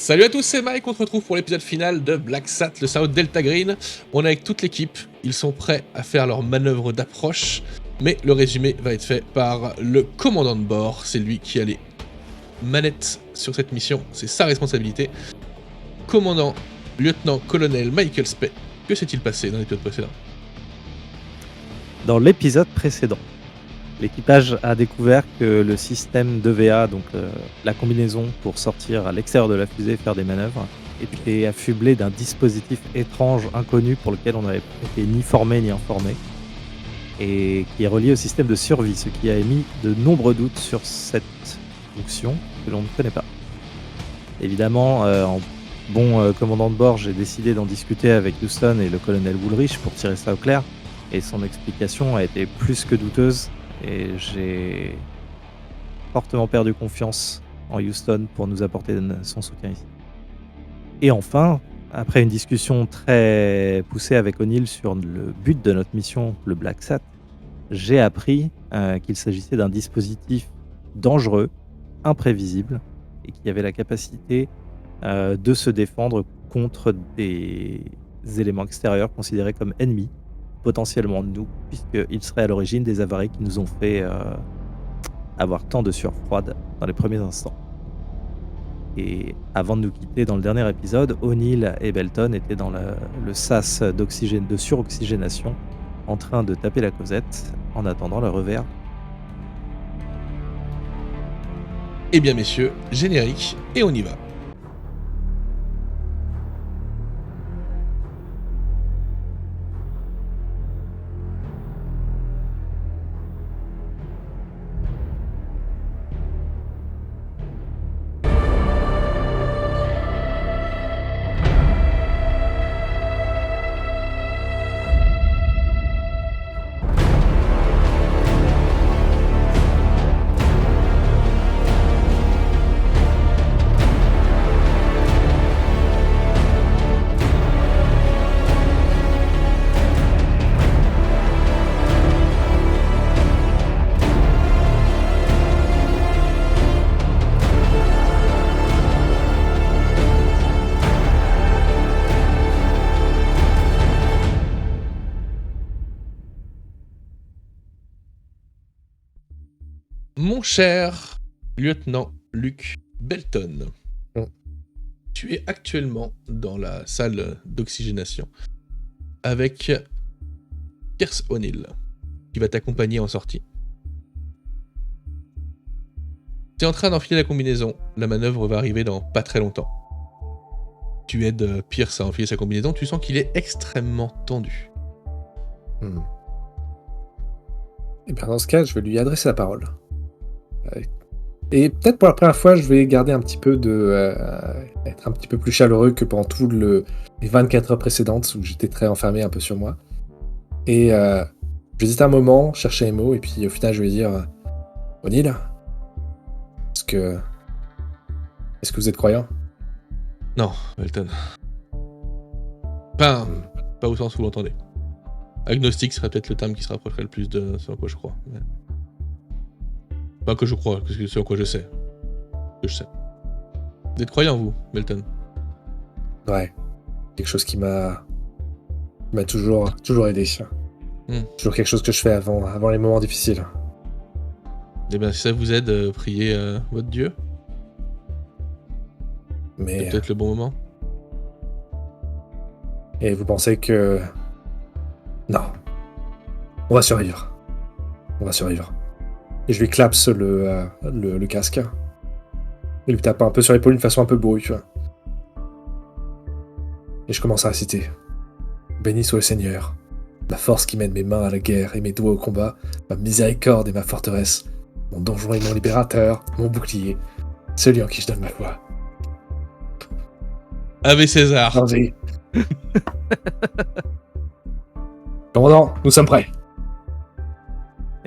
Salut à tous, c'est Mike, on se retrouve pour l'épisode final de Black Sat, le South Delta Green. On est avec toute l'équipe, ils sont prêts à faire leur manœuvre d'approche, mais le résumé va être fait par le commandant de bord, c'est lui qui a les manettes sur cette mission, c'est sa responsabilité. Commandant, lieutenant-colonel Michael Spey, que s'est-il passé dans l'épisode précédent? Dans l'épisode précédent, l'équipage a découvert que le système d'EVA, donc la combinaison pour sortir à l'extérieur de la fusée et faire des manœuvres, était affublé d'un dispositif étrange, inconnu, pour lequel on n'avait été ni formé ni informé, et qui est relié au système de survie, ce qui a émis de nombreux doutes sur cette fonction que l'on ne connaît pas. Évidemment, en bon commandant de bord, j'ai décidé d'en discuter avec Houston et le colonel Woolrich pour tirer ça au clair, et son explication a été plus que douteuse. Et j'ai fortement perdu confiance en Houston pour nous apporter son soutien ici. Et enfin, après une discussion très poussée avec O'Neill sur le but de notre mission, le Black Sat, j'ai appris qu'il s'agissait d'un dispositif dangereux, imprévisible, et qui avait la capacité de se défendre contre des éléments extérieurs considérés comme ennemis, potentiellement de nous, puisqu'ils seraient à l'origine des avaries qui nous ont fait avoir tant de sueur froide dans les premiers instants. Et avant de nous quitter dans le dernier épisode, O'Neill et Belton étaient dans le sas de suroxygénation, en train de taper la causette en attendant le revers. Eh bien messieurs, générique, et on y va. Mon cher lieutenant Luke Belton, tu es actuellement dans la salle d'oxygénation avec Pierce O'Neill, qui va t'accompagner en sortie. Tu es en train d'enfiler la combinaison, la manœuvre va arriver dans pas très longtemps. Tu aides Pierce à enfiler sa combinaison, tu sens qu'il est extrêmement tendu. Et bien dans ce cas, je vais lui adresser la parole. Et peut-être pour la première fois, je vais garder un petit peu être un petit peu plus chaleureux que pendant les 24 heures précédentes où j'étais très enfermé un peu sur moi. Et j'hésite un moment, chercher les mots, et puis au final, je vais dire O'Neill, est-ce que vous êtes croyant? Non, Belton. Pas au sens où vous l'entendez. Agnostique serait peut-être le terme qui se rapprocherait le plus de ce en quoi je crois. Mais... Pas que je crois, que c'est en quoi je sais. Que je sais. Vous êtes croyant, vous, Belton? Ouais. Quelque chose qui m'a toujours aidé. Toujours quelque chose que je fais avant les moments difficiles. Eh bien, si ça vous aide, priez votre Dieu. Mais c'est peut-être le bon moment. Et vous pensez que... Non. On va survivre. Et je lui clapse le casque. Et lui tape un peu sur l'épaule d'une façon un peu bourrue, tu vois. Et je commence à réciter. Béni soit le Seigneur, la force qui mène mes mains à la guerre et mes doigts au combat, ma miséricorde et ma forteresse, mon donjon et mon libérateur, mon bouclier, celui en qui je donne ma foi. Ave César. Vas-y. Commandant, nous sommes prêts.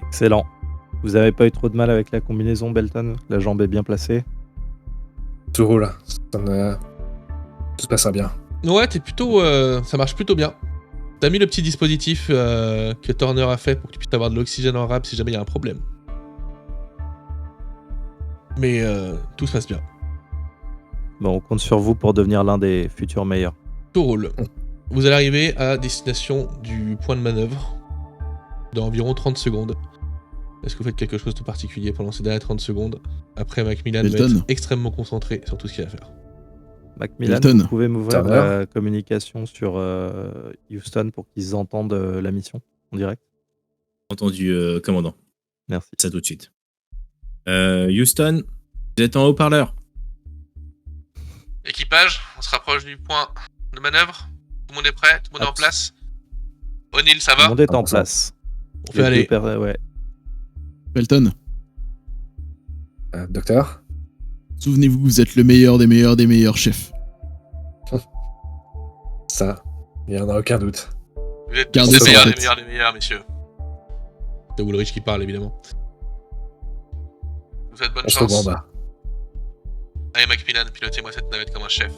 Excellent. Vous avez pas eu trop de mal avec la combinaison, Belton? La jambe est bien placée? Tout roule. Tout se passera bien. Ouais, t'es plutôt... ça marche plutôt bien. T'as mis le petit dispositif que Turner a fait pour que tu puisses avoir de l'oxygène en rab si jamais il y a un problème. Mais tout se passe bien. Bon, on compte sur vous pour devenir l'un des futurs meilleurs. Tout roule. Vous allez arriver à destination du point de manœuvre dans environ 30 secondes. Est-ce que vous faites quelque chose de particulier pendant ces dernières 30 secondes? Après, Macmillan va Elton. être extrêmement concentré sur tout ce qu'il a à faire. Macmillan, Elton. vous pouvez m'ouvrir Serveur. la communication sur Houston pour qu'ils entendent la mission en direct. Entendu, commandant. Merci. Ça tout de suite. Houston, vous êtes en haut-parleur. Équipage, on se rapproche du point de manœuvre. Tout le monde est prêt? Tout le monde est en place? O'Neill, ça Tout le va? monde est en 100%. place. On fait aller. Ouais. Pelton, Docteur. souvenez-vous, vous êtes le meilleur des meilleurs des meilleurs chefs. Ça, il n'y en a aucun doute. Vous êtes Gardez tous ça les en meilleurs, les tête. meilleurs, les meilleurs, messieurs. C'est Woolrich qui parle, évidemment. Vous faites bonne On se chance. bombarde. Allez, Macmillan, pilotez-moi cette navette comme un chef.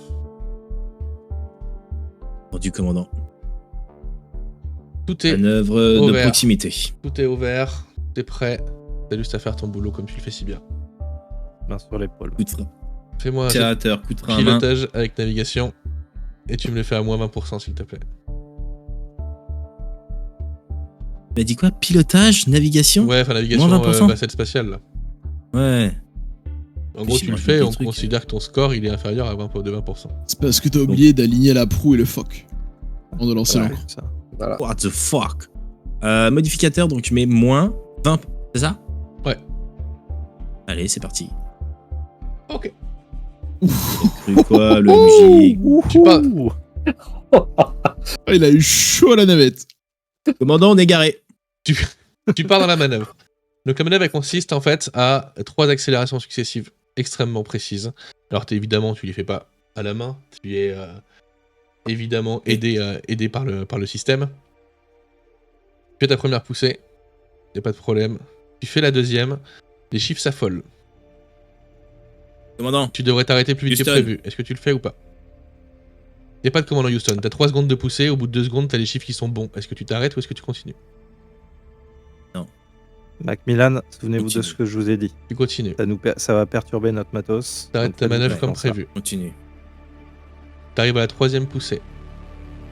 Entendu, commandant. Tout est, Manœuvre de ouvert. proximité. tout est ouvert, tout est prêt. T'as juste à faire ton boulot comme tu le fais si bien. Main sur l'épaule. Coup de frein. Fais-moi un jet de Opérateur, coup de frein à main. pilotage avec navigation. Et tu me le fais à moins 20% s'il te plaît. Il a dit quoi? Pilotage, navigation? Ouais, enfin navigation Moins 20%. bassette spatiale là. Ouais. En gros, J'ai tu le marqué fais, des on trucs. considère que ton score il est inférieur à 20%. C'est parce que t'as oublié d'aligner la proue et le foc avant de lancer Ouais. l'ancre. Ça. Voilà. What the fuck? Modificateur, donc je mets moins 20. C'est ça? Ouais. Allez, c'est parti. Ok. Cru quoi, le MJ? Tu parles, Ah, il a eu chaud à la navette. Commandant, on est garé. tu pars dans la manœuvre. Donc la manœuvre elle consiste en fait à 3 accélérations successives extrêmement précises. Alors évidemment tu les fais pas à la main, tu es évidemment aidé par le système. Tu fais ta première poussée, y a pas de problème. Tu fais la deuxième, les chiffres s'affolent. Commandant, Tu devrais t'arrêter plus vite que Houston. prévu. Est-ce que tu le fais ou pas? Y a pas de commandant Houston, t'as 3 secondes de poussée, au bout de 2 secondes t'as les chiffres qui sont bons. Est-ce que tu t'arrêtes ou est-ce que tu continues? Macmillan, souvenez-vous de Continue. ce que je vous ai dit. Tu continues. Ça va perturber notre matos. T'arrêtes Donc, ta manœuvre faites comme attention. prévu. continue. T'arrives à la 3ème poussée.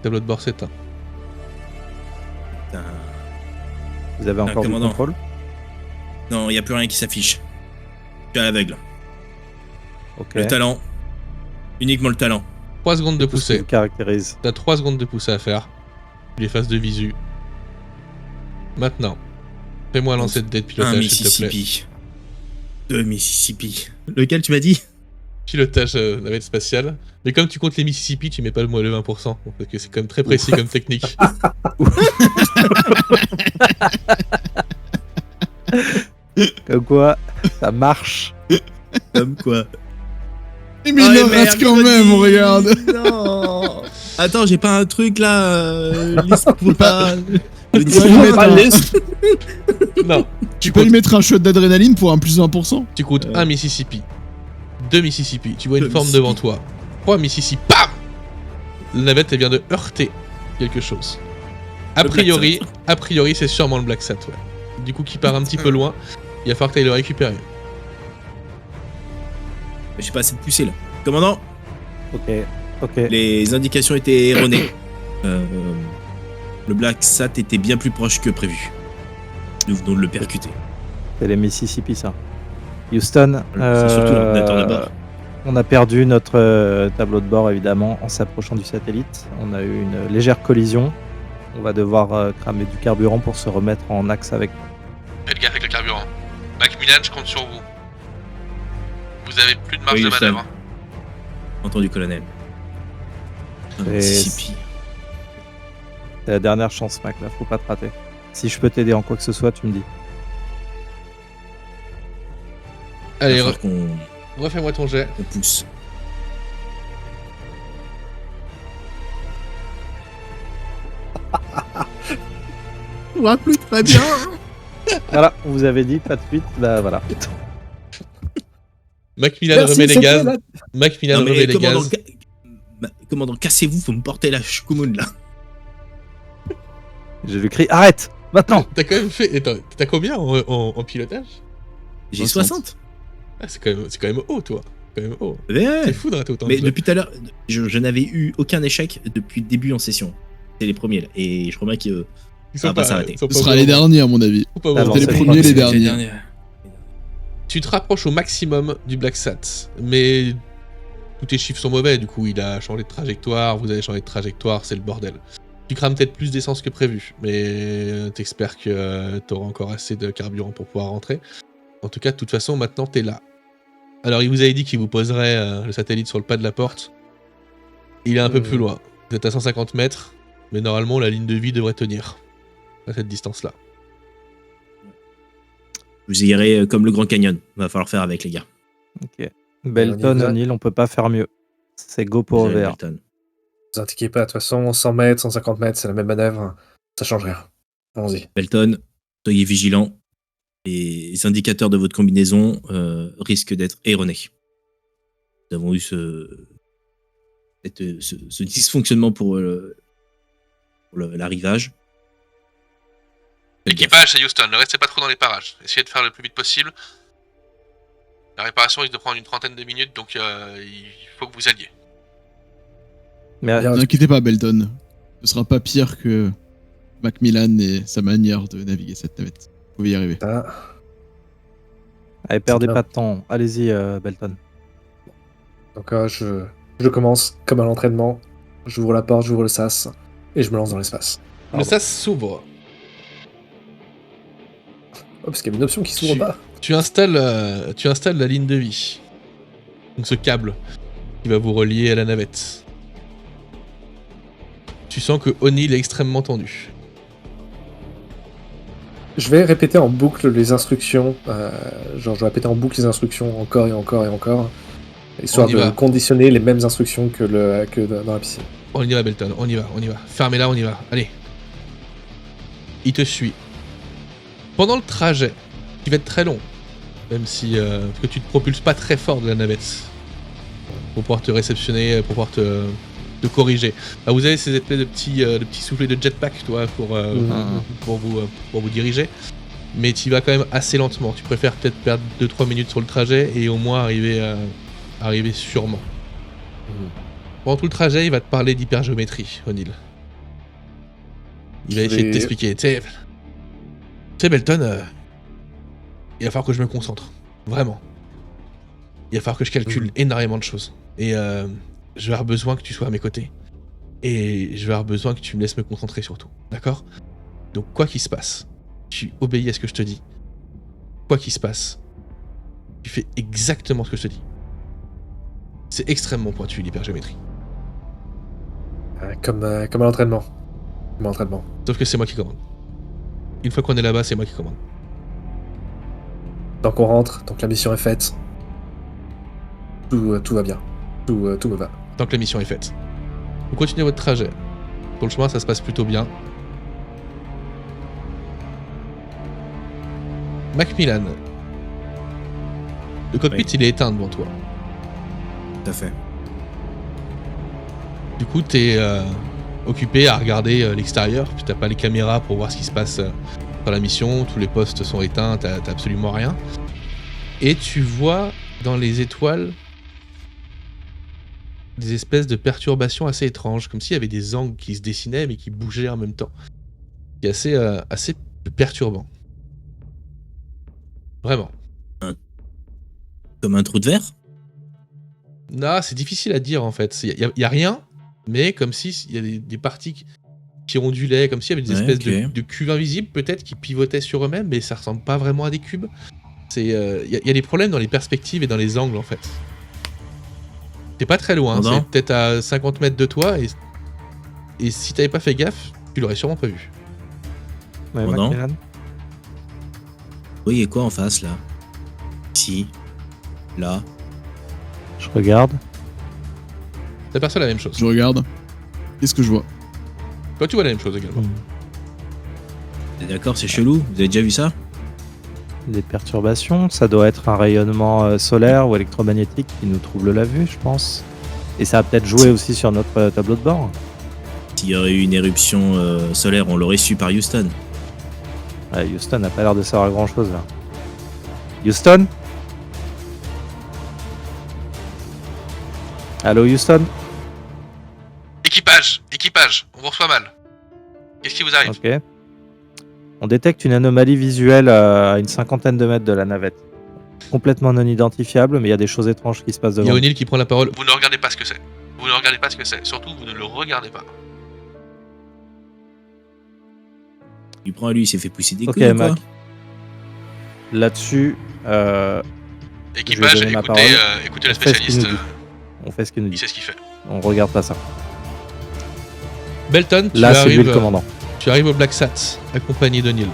Tableau de bord s'éteint. Putain. Vous avez encore du commandant. contrôle? Non, il n'y a plus rien qui s'affiche. Je suis à l'aveugle. Ok. Le talent. Uniquement le talent. 3 secondes de Tout ce qui poussée. vous caractérise. T'as 3 secondes de poussée à faire. Tu les fasses de visu. Maintenant, fais-moi un lancer de dé de Un pilotage, s'il te plaît. Mississippi. 2 Mississippi. Lequel tu m'as dit? Pilotage navette spatiale. Mais comme tu comptes les Mississippi, tu mets pas le 20%. Parce que c'est quand même très précis comme technique. Comme quoi, ça marche. Comme quoi. Mais il en reste quand même, regarde. Non. Attends, j'ai pas un truc là. Liste pour pas. Le peux lui mettre Pas un- de liste. Non, Tu peux lui mettre un shot d'adrénaline pour un plus 20%. tu comptes 1 Mississippi. 2 Mississippi. Tu vois une 2 forme Mississippi. devant toi. 3 Mississippi. Bam! La navette, elle vient de heurter quelque chose. A Le priori, c'est sûrement le Black Sat, ouais. Du coup, qui part un petit peu loin, il va falloir que tu ailles le récupérer. J'ai pas assez de poussée là. Commandant, Ok. les indications étaient erronées. Le Black Sat était bien plus proche que prévu. Nous venons de le percuter. C'est les Mississippi, ça. Houston, C'est surtout l'ordinateur de bord. on a perdu notre tableau de bord, évidemment, en s'approchant du satellite. On a eu une légère collision. On va devoir cramer du carburant pour se remettre en axe avec. Faites gaffe avec le carburant. Macmillan, je compte sur vous. Vous avez plus de marge Oui, de Houston. manœuvre. Entendu, colonel. Un Et- Mississippi. C'est la dernière chance, Mac, là, faut pas te rater. Si je peux t'aider en quoi que ce soit, tu me dis. Allez, Il va falloir qu'on refais-moi ton jet. pousse. On va plus très bien. Voilà, on vous avait dit, pas de suite, bah voilà. Macmillan Merci, remet les c'est gaz. fait, là. Macmillan Non, mais remet les commandant, gaz. commandant, cassez-vous, faut me porter la choucoumoune là. Je lui crie, arrête, maintenant. T'as quand même fait. Attends, t'as combien en pilotage? J'ai 60. 60. Ah, c'est quand même haut, toi. quand même. Oh, Ouais. c'est fou de rater autant Mais de fois. depuis tout à l'heure, je n'avais eu aucun échec depuis le début en session. C'est les premiers là. Et je crois que Ils ça sont va pas s'arrêter. ils sont Ce pas sera les vraiment- derniers, à mon avis. ils sont pas Ah, vraiment- bon, C'était les c'est premiers et les c'est derniers. Tu te rapproches au maximum du Black Sat, mais tous tes chiffres sont mauvais, du coup il a changé de trajectoire, vous avez changé de trajectoire, c'est le bordel. Tu crames peut-être plus d'essence que prévu, mais t'espères que t'auras encore assez de carburant pour pouvoir rentrer. En tout cas, de toute façon, maintenant t'es là. Alors il vous avait dit qu'il vous poserait le satellite sur le pas de la porte. Il est un peu plus loin. Vous êtes à 150 mètres, mais normalement la ligne de vie devrait tenir à cette distance-là. vous irez comme le Grand Canyon. Va falloir faire avec les gars. Ok. Belton, on y va. O'Neill, on peut pas faire mieux. C'est go pour Désolé, OVR. Belton. Vous inquiétez pas, de toute façon, 100 mètres, 150 mètres, c'est la même manœuvre. Ça change rien. Allons-y. Belton, soyez vigilants. Les indicateurs de votre combinaison risquent d'être erronés. Nous avons eu ce dysfonctionnement pour l'arrivage. Équipage à Houston, ne restez pas trop dans les parages. Essayez de faire le plus vite possible. La réparation risque de prendre une trentaine de minutes, donc il faut que vous alliez. Mais Bien. Ne vous inquiétez pas, Belton. Ce sera pas pire que Macmillan et sa manière de naviguer cette navette. Vous pouvez y arriver. Ah, allez, perdez bien. pas de temps. Allez-y, Belton. donc je commence comme à l'entraînement. J'ouvre la porte, j'ouvre le sas, et je me lance dans l'espace. Le Pardon. sas s'ouvre. Oh, parce qu'il y a une option qui s'ouvre pas. Tu installes la ligne de vie. Donc ce câble qui va vous relier à la navette. Tu sens que O'Neill est extrêmement tendu. Je vais répéter en boucle les instructions. Genre, je vais répéter en boucle les instructions encore et encore et encore. Histoire On y de va. conditionner les mêmes instructions que dans la piscine. On y va, Belton, on y va. Fermez-la, on y va. Allez. Il te suit. Pendant le trajet, qui va être très long, même si parce que tu te propulses pas très fort de la navette, pour pouvoir te réceptionner, pour pouvoir te corriger. Alors, vous avez ces espèces de petits soufflets de jetpack, toi, pour vous diriger. Mais tu y vas quand même assez lentement. Tu préfères peut-être perdre 2-3 minutes sur le trajet et au moins arriver sûrement. Pendant tout le trajet, il va te parler d'hypergéométrie, O'Neill. Il va essayer de t'expliquer. Tu sais, Belton, il va falloir que je me concentre. Vraiment. Il va falloir que je calcule énormément de choses. Et je vais avoir besoin que tu sois à mes côtés. Et je vais avoir besoin que tu me laisses me concentrer surtout. D'accord ? Donc, quoi qu'il se passe, tu obéis à ce que je te dis. Quoi qu'il se passe, tu fais exactement ce que je te dis. C'est extrêmement pointu, l'hypergéométrie. Comme à l'entraînement. Comme à l'entraînement. Sauf que c'est moi qui commande. Une fois qu'on est là-bas, c'est moi qui commande. Tant qu'on rentre, tant que la mission est faite, tout va bien. Tout me va. Tant que la mission est faite. Vous continuez votre trajet. Pour le chemin, ça se passe plutôt bien. Macmillan. Le cockpit, Oui. il est éteint devant toi. Tout à fait. Du coup, t'es occupé à regarder l'extérieur, puis t'as pas les caméras pour voir ce qui se passe dans la mission, tous les postes sont éteints, t'as absolument rien. Et tu vois dans les étoiles des espèces de perturbations assez étranges, comme s'il y avait des angles qui se dessinaient mais qui bougeaient en même temps. C'est assez perturbant. Vraiment. Comme un trou de verre. Non, c'est difficile à dire en fait. Il y a rien, mais comme si il y a des parties qui ondulaient, comme s'il y avait des Ouais, espèces ok. de cubes invisibles peut-être qui pivotaient sur eux-mêmes, mais ça ressemble pas vraiment à des cubes. Il y a des problèmes dans les perspectives et dans les angles en fait. T'es pas très loin, Pendant c'est peut-être à 50 mètres de toi, et si t'avais pas fait gaffe, tu l'aurais sûrement pas vu. Ouais, Pendant. Macmillan. Vous voyez quoi en face là? Ici. Là. Je regarde. T'aperçois la même chose. Je regarde. Qu'est-ce que je vois? Toi, tu vois la même chose également. Vous êtes d'accord, c'est chelou? Vous avez déjà vu ça? Des perturbations, ça doit être un rayonnement solaire ou électromagnétique qui nous trouble la vue, je pense. Et ça a peut-être joué aussi sur notre tableau de bord. S'il y aurait eu une éruption solaire, on l'aurait su par Houston. Ouais, Houston n'a pas l'air de savoir grand chose là. Houston? Allô Houston? Équipage, on vous reçoit mal. Qu'est-ce qui vous arrive? Ok. On détecte une anomalie visuelle à une 50aine de mètres de la navette. Complètement non identifiable, mais il y a des choses étranges qui se passent Il y a devant. O'Neill qui prend la parole. Vous ne regardez pas ce que c'est. Surtout, vous ne le regardez pas. Il prend à lui, il s'est fait pousser des Ok, couilles ou quoi? Mac. Là-dessus, Équipage, donner ma écoutez, parole. écoutez le On fait ce qu'il spécialiste. nous dit. On fait ce qu'il nous Il dit. sait ce qu'il fait. On regarde pas ça. Belton, Là, c'est lui le commandant. tu arrives au Black Sat, accompagné d'O'Neill.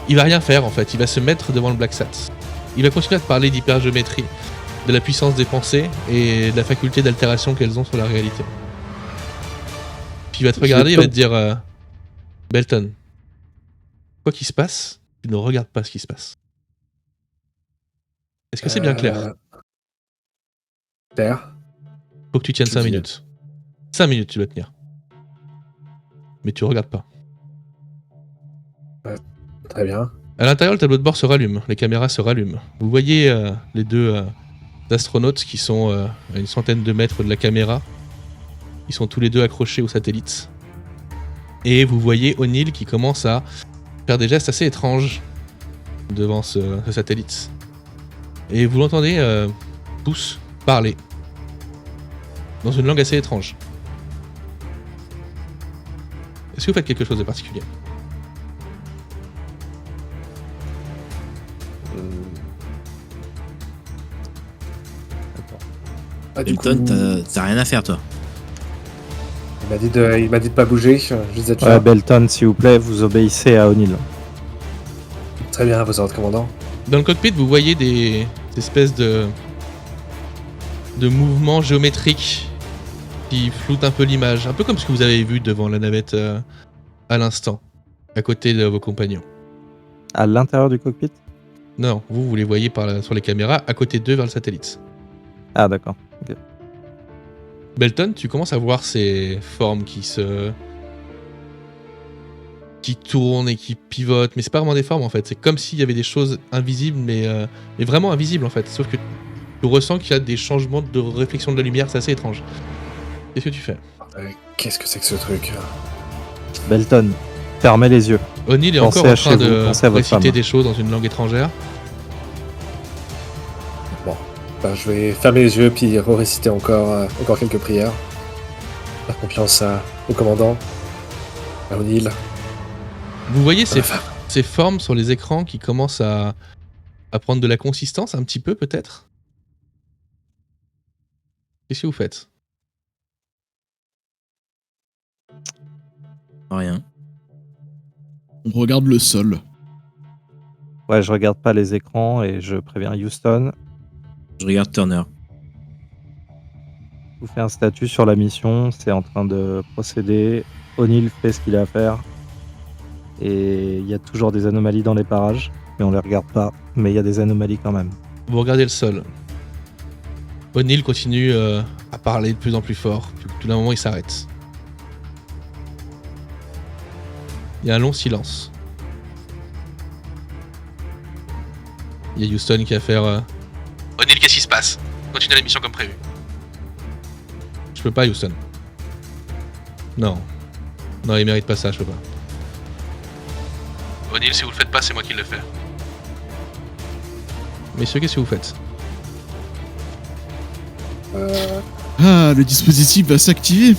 Il va rien faire en fait, il va se mettre devant le Black Sat. Il va continuer à te parler d'hypergéométrie, de la puissance des pensées et de la faculté d'altération qu'elles ont sur la réalité. Puis il va te regarder, il va te dire Belton, quoi qu'il se passe, tu ne regardes pas ce qui se passe. Est-ce que c'est bien clair? Clair. Faut que tu tiennes Je 5 dis- minutes. 5 minutes tu dois tenir. Mais tu regardes pas. Très bien. À l'intérieur, le tableau de bord se rallume, les caméras se rallument. Vous voyez les deux astronautes qui sont à une centaine de mètres de la caméra. Ils sont tous les deux accrochés au satellite. Et vous voyez O'Neill qui commence à faire des gestes assez étranges devant ce satellite. Et vous l'entendez tous parler dans une langue assez étrange. Est-ce que vous faites quelque chose de particulier? Ah, du Belton, coup, t'as rien à faire, toi. il m'a dit de pas bouger. Je disais Ouais, Belton, s'il vous plaît, vous obéissez à O'Neill. Très bien, vos ordres, commandant. Dans le cockpit, vous voyez des espèces de mouvements géométriques qui floutent un peu l'image, un peu comme ce que vous avez vu devant la navette à l'instant, à côté de vos compagnons. À l'intérieur du cockpit? Non, vous les voyez sur les caméras, à côté d'eux vers le satellite. Ah, d'accord. Ok. Belton, tu commences à voir ces formes qui tournent et qui pivotent, mais c'est pas vraiment des formes en fait, c'est comme s'il y avait des choses invisibles, mais vraiment invisibles en fait, sauf que tu ressens qu'il y a des changements de réflexion de la lumière, c'est assez étrange. Qu'est-ce que tu fais? Qu'est-ce que c'est que ce truc? Belton, fermez les yeux. O'Neill est Pensez encore en à train chez vous, de pensez à votre réciter femme. des choses dans une langue étrangère. Ben, je vais fermer les yeux puis réciter encore quelques prières. Faire confiance au commandant, à O'Neill. Vous voyez à ma femme. ces formes sur les écrans qui commencent à prendre de la consistance un petit peu peut-être? Qu'est-ce que vous faites? Rien. On regarde le sol. Ouais, je regarde pas les écrans et je préviens Houston. Je regarde Turner. Je vous fais un statut sur la mission, c'est en train de procéder. O'Neill fait ce qu'il a à faire. Et il y a toujours des anomalies dans les parages, mais on les regarde pas. Mais il y a des anomalies quand même. Vous regardez le sol. O'Neill continue à parler de plus en plus fort. Puis tout d'un moment, il s'arrête. Il y a un long silence. Il y a Houston qui va faire O'Neill, qu'est-ce qui se passe? Continue la mission comme prévu. Je peux pas, Houston. Non. Non, il mérite pas ça, je peux pas. O'Neill, si vous le faites pas, c'est moi qui le fais. Messieurs, qu'est-ce que vous faites? Ah, le dispositif va s'activer.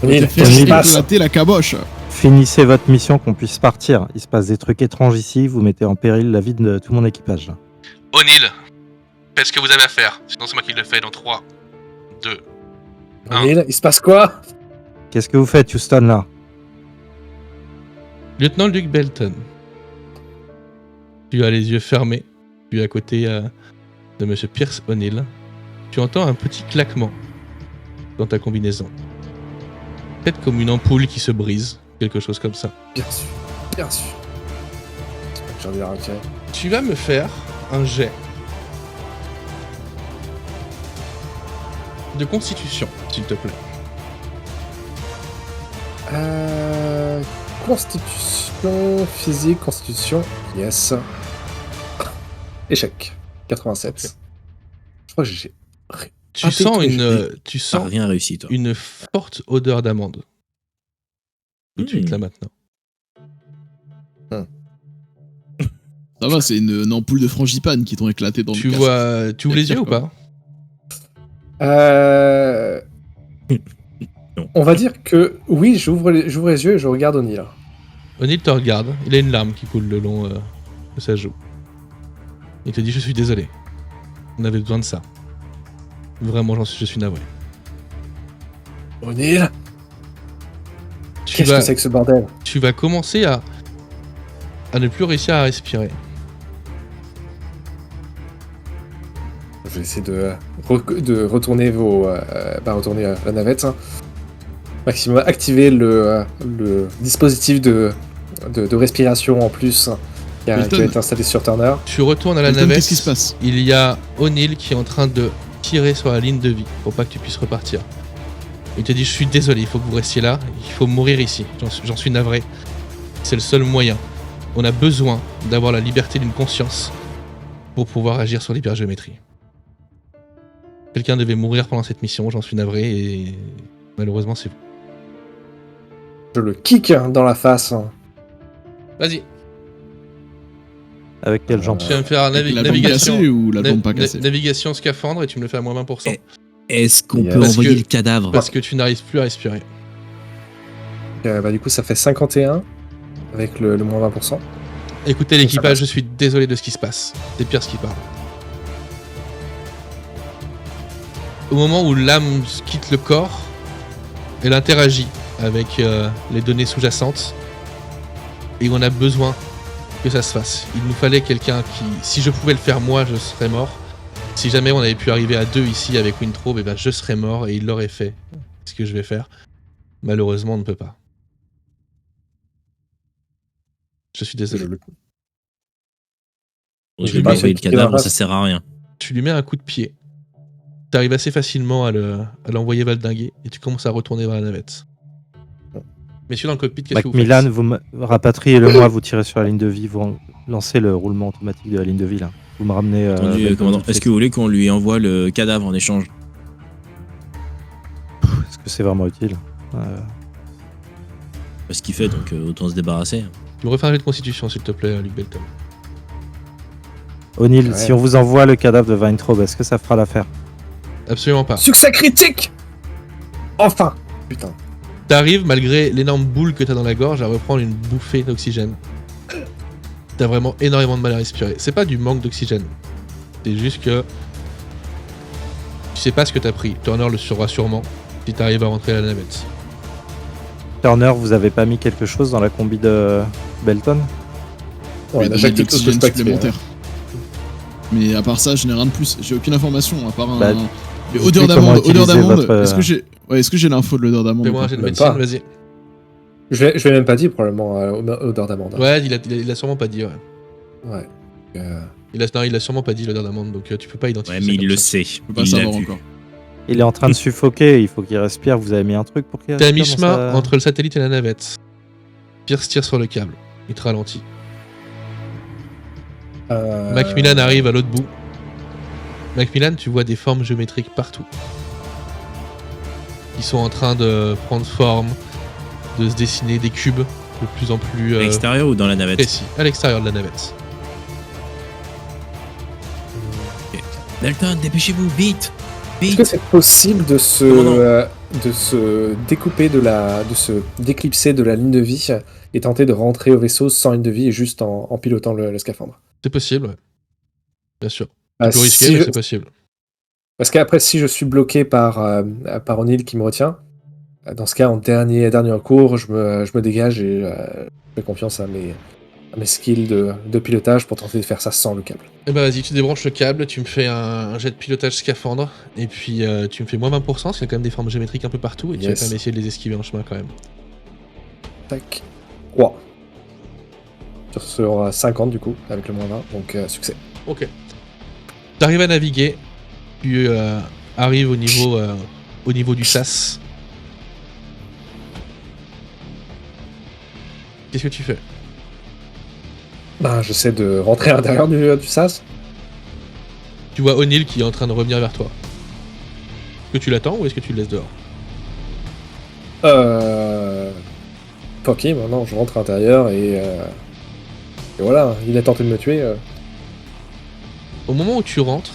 O'Neill, Faire qu'est-ce qui se passe? éclater la caboche. Finissez votre mission qu'on puisse partir. Il se passe des trucs étranges ici, vous mettez en péril la vie de tout mon équipage. Là. O'Neill, faites ce que vous avez à faire. Sinon, c'est moi qui le fais dans 3, 2. O'Neill, il se passe quoi? Qu'est-ce que vous faites, Houston, là? Lieutenant Luke Belton. Tu as les yeux fermés. Tu es à côté de Monsieur Pierce O'Neill. Tu entends un petit claquement dans ta combinaison. Peut-être comme une ampoule qui se brise. Quelque chose comme ça. Bien sûr, bien sûr. J'ai envie de la retirer. Tu vas me faire un jet de constitution, s'il te plaît. Constitution, physique, constitution, yes. Échec. 87. Je crois que j'ai... Tu sens Tu n'as rien réussi, toi. une forte odeur d'amande. Tout de suite, là, maintenant. Ça va, c'est une ampoule de frangipane qui t'ont éclaté dans le casque. Tu ouvres les yeux ou pas? Non. On va dire que oui, j'ouvre les yeux et je regarde O'Neill. O'Neill te regarde, il a une larme qui coule le long de sa joue. Il te dit: je suis désolé. On avait besoin de ça. Vraiment, je suis navré. O'Neill, Tu qu'est-ce vas, que c'est que ce bordel? tu vas commencer à ne plus réussir à respirer. Je vais essayer de retourner retourner la navette. Maximum, activer le dispositif de respiration en plus qui a été installé sur Turner. Tu retournes à la Milton, navette. qu'est-ce qui se passe? Il y a O'Neill qui est en train de tirer sur la ligne de vie pour pas que tu puisses repartir. Il te dit: je suis désolé, il faut que vous restiez là, il faut mourir ici. J'en suis navré. C'est le seul moyen. On a besoin d'avoir la liberté d'une conscience pour pouvoir agir sur l'hypergéométrie. Quelqu'un devait mourir pendant cette mission, j'en suis navré et malheureusement c'est vous. Je le kick dans la face. Vas-y, Avec quelle jambe tu vas me faire Avec la jambe navigation. cassée ou la jambe pas cassée? Navigation scaphandre et tu me le fais à moins 20%. Est-ce qu'on Yes. peut Parce envoyer que- le cadavre? Parce que tu n'arrives plus à respirer. Du coup, ça fait 51 avec le moins 20%. Écoutez l'équipage, je suis désolé de ce qui se passe. C'est Pierce qui parle. Au moment où l'âme quitte le corps, elle interagit avec les données sous-jacentes et on a besoin que ça se fasse. Il nous fallait quelqu'un qui, si je pouvais le faire moi, je serais mort. Si jamais on avait pu arriver à 2 ici avec Wintrobe, eh ben je serais mort et il l'aurait fait. C'est ce que je vais faire. Malheureusement, on ne peut pas. Je suis désolé. Je Je vais vais pas pas envoyer le essayer de cadavre, tirer ça sert à rien. Tu lui mets un coup de pied. Tu arrives assez facilement à l'envoyer valdinguer et tu commences à retourner vers la navette. Messieurs dans le cockpit, qu'est-ce que vous Macmillan, faites? vous rapatriez-le moi, vous tirez sur la ligne de vie, vous lancez le roulement automatique de la ligne de vie là. Vous me ramenez. Entendu, Belton commandant. tout de Est-ce suite. que vous voulez qu'on lui envoie le cadavre en échange? Est-ce que c'est vraiment utile? Pas ce qu'il fait, donc autant se débarrasser. Tu me refais un jet de constitution, s'il te plaît, Luc Belton. O'Neill, Ouais. si on vous envoie le cadavre de Weintraub, est-ce que ça fera l'affaire? Absolument pas. Succès critique! Enfin! Putain. T'arrives, malgré l'énorme boule que t'as dans la gorge, à reprendre une bouffée d'oxygène. T'as vraiment énormément de mal à respirer. C'est pas du manque d'oxygène. C'est juste que... Tu sais pas ce que t'as pris. Turner le saura sûrement si t'arrives à rentrer à la navette. Turner, vous avez pas mis quelque chose dans la combi de Belton? Ouais, Mais on a chaque d'oxygène auto-stock activé, supplémentaire. Mais à part ça, je n'ai rien de plus. J'ai aucune information à part un. Bah, Mais dites-lui odeur comment d'amande, odeur utiliser d'amande. votre, Est-ce que j'ai l'info de l'odeur d'amande? Fais-moi ou un pas jet de même médecine, pas. vas-y. Je l'ai même pas dit, probablement, odeur d'amande. Ouais, il a sûrement pas dit, ouais. Ouais. Non, il a sûrement pas dit l'odeur d'amande, donc tu peux pas identifier Ouais, ça mais il comme le ça. sait. Je peux pas Il l'a savoir vu. encore. Il est en train de suffoquer, il faut qu'il respire. Vous avez mis un truc pour qu'il T'es à respire mi-chemin dans sa- entre le satellite et la navette. Pierce tire sur le câble. Il te ralentit. Macmillan arrive à l'autre bout. Macmillan, tu vois des formes géométriques partout. Qui sont en train de prendre forme, de se dessiner des cubes de plus en plus À l'extérieur ou dans la navette? précis, à l'extérieur de la navette. Belton, dépêchez-vous, vite! Est-ce que c'est possible de se découper de se d'éclipser de la ligne de vie et tenter de rentrer au vaisseau sans ligne de vie et juste en pilotant le scaphandre? C'est possible, ouais. Bien sûr. Ah, Tu peux risquer, si mais je- c'est possible. Parce qu'après, si je suis bloqué par O'Neill qui me retient, dans ce cas, en dernier recours, je me dégage et je fais confiance à mes skills de pilotage pour tenter de faire ça sans le câble. Eh ben vas-y, tu débranches le câble, tu me fais un jet de pilotage scaphandre, et puis tu me fais moins 20%, parce qu'il y a quand même des formes géométriques un peu partout, et tu vas Yes. quand même essayer de les esquiver en chemin quand même. Tac. 3. Sur 50 du coup, avec le moins 20, donc succès. Ok. T'arrives à naviguer, tu arrives au niveau du sas. Qu'est-ce que tu fais? Ben, j'essaie de rentrer à l'intérieur du sas. Tu vois O'Neill qui est en train de revenir vers toi. Est-ce que tu l'attends ou est-ce que tu le laisses dehors? Ok, maintenant je rentre à l'intérieur et voilà, il a tenté de me tuer. Au moment où tu rentres,